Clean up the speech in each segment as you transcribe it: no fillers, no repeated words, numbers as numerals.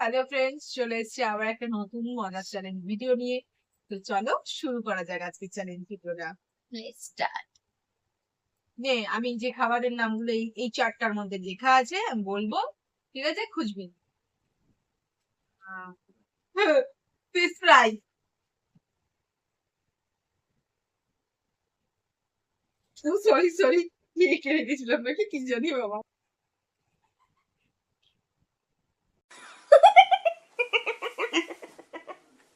Hello friends, চলে এসেছি আবার একটা নতুন মজার চ্যালেঞ্জ ভিডিও নিয়ে। তো চলো শুরু করা যাক আজকের চ্যালেঞ্জ ভিডিওটা। স্টার্ট। নে, আমি যে খাবারের নামগুলো এই চারটার মধ্যে লেখা আছে আমি বলবো, ঠিক আছে? খুঁজবি। ফিশ ফ্রাই, সরি সরি, কেটে দিয়েছিলাম নাকি কি জানি বাবা।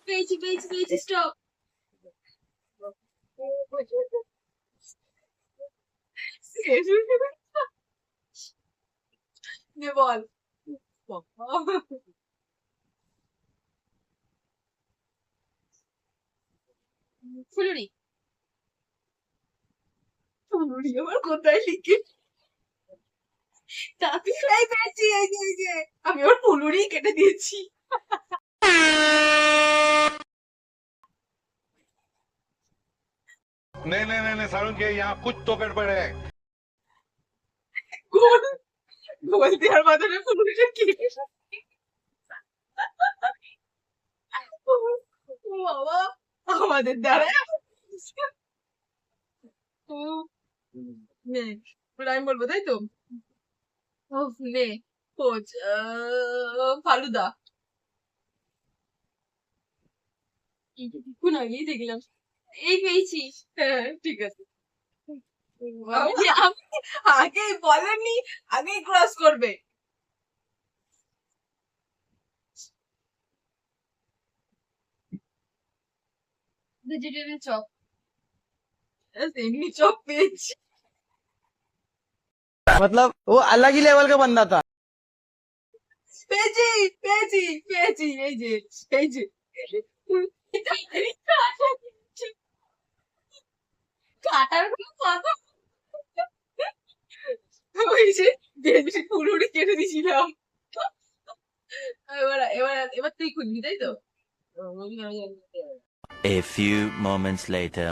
পেয়েছি পেয়েছি পেয়েছি, স্টপ। নে বল। ফুলুরি। ফুলুরি আবার কোথায় লিখে? তাপি। এই পেয়েছি, এই যে আমি ওর ফুলুরি কেটে দিয়েছি। नहीं नहीं नहीं नहीं सारुण के यहाँ कुछ तो गड़बड़ है। গোল গোল দেওয়ার বদলে ফুলুরিটা কেটে। বাবা, আমাদের দ্বারা নে, আমি বলবো তাই তো? নে, খোঁজ ফালুদা। কিছুক্ষণ আগেই দেখলাম। এই পেয়েছি। হ্যাঁ ঠিক আছে। আমি আগেই বলেনি, আগেই ক্রস করবে। Vegetable chop. এমনি চপ পেয়েছি। मतलब वो अलग ही लेवल का बंदा था। পেয়েছি পেয়েছি পেয়েছি, এই যে কাটার কোনো কথা। ওই যে বেশি ফুলুরি কেটে দিয়েছিলাম। এবার এবার এবার তুই খুঁজবি তাই তো? A few moments later.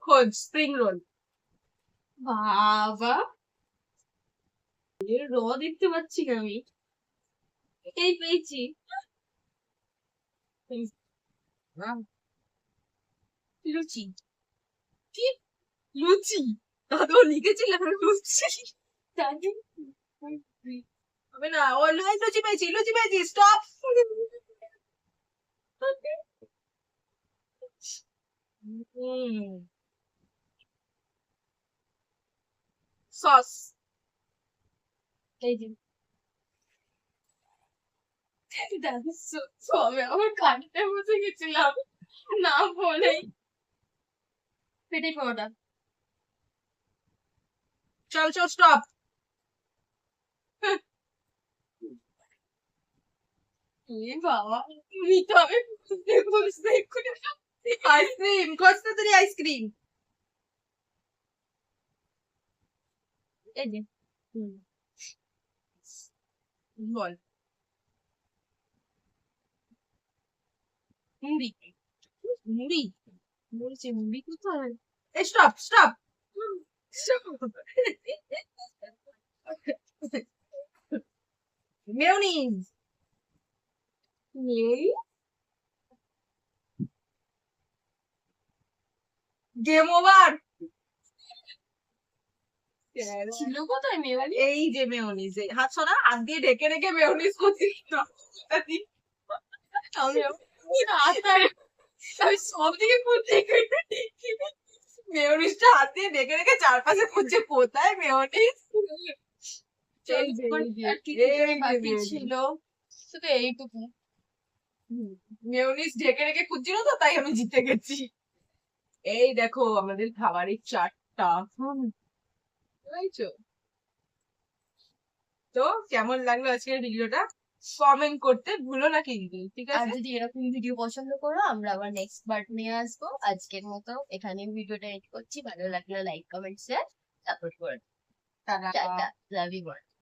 খোঁজ স্প্রিং রোল। বাবা, র দেখতে পাচ্ছি না আমি। এই পেয়েছি। লুচি। কি? লুচি? দাদু লিখেছিলাম লুচি। জানি। হবে না, ও লুচি পেয়েছি, লুচি পেয়েছি, স্টপ। সস। এই যে দাদু, সবে আমার কানতে বসে গেছিলাম না বলেই। পেটাই পাওয়াটা। চল চল স্টপ। এ বাবা, তুমি তো আমি বুঝতে বুঝতে এক্ষুনি। আইসক্রিম, খোঁজ তাড়াতাড়ি আইসক্রিম। এই যে বল। মুড়ি। মুড়ি, বলছি মুড়ি কোথায়? এই স্টপ স্টপ। মেয়োনিজ। নেই। Game over. ছিল কোথায় মেয়ালি? এই যে মেয়োনিজ, হাত সরা, হাত দিয়ে ঢেকে রেখে মেয়োনিজ করছিস তো? আমি আমি সব দিকে খুঁজছি। মেয়োনিজটা হাত দিয়ে ঢেকে রেখে চারপাশে খুঁজছে কোথায় মেয়োনিজ। আর কি বাকি ছিল? শুধু এইটুকু। মেয়োনিজ ঢেকে রেখে খুঁজছিল তো, তাই আমি জিতে গেছি। এই দেখো আমাদের খাবারের চারটা। বুঝছো তো? কেমন লাগলো আজকের ভিডিওটা? কমেন্ট করতে ভুলো না কিন্তু, ঠিক আর আছে? যদি এরকম ভিডিও পছন্দ করো, আমরা আবার নেক্সট পার্ট নিয়ে আসবো। আজকের মতো এখানে ভিডিওটা এড করছি। ভালো লাগলে লাইক কমেন্ট শেয়ার সাপোর্ট করো। টাটা। টাটা, লাভ ইউ।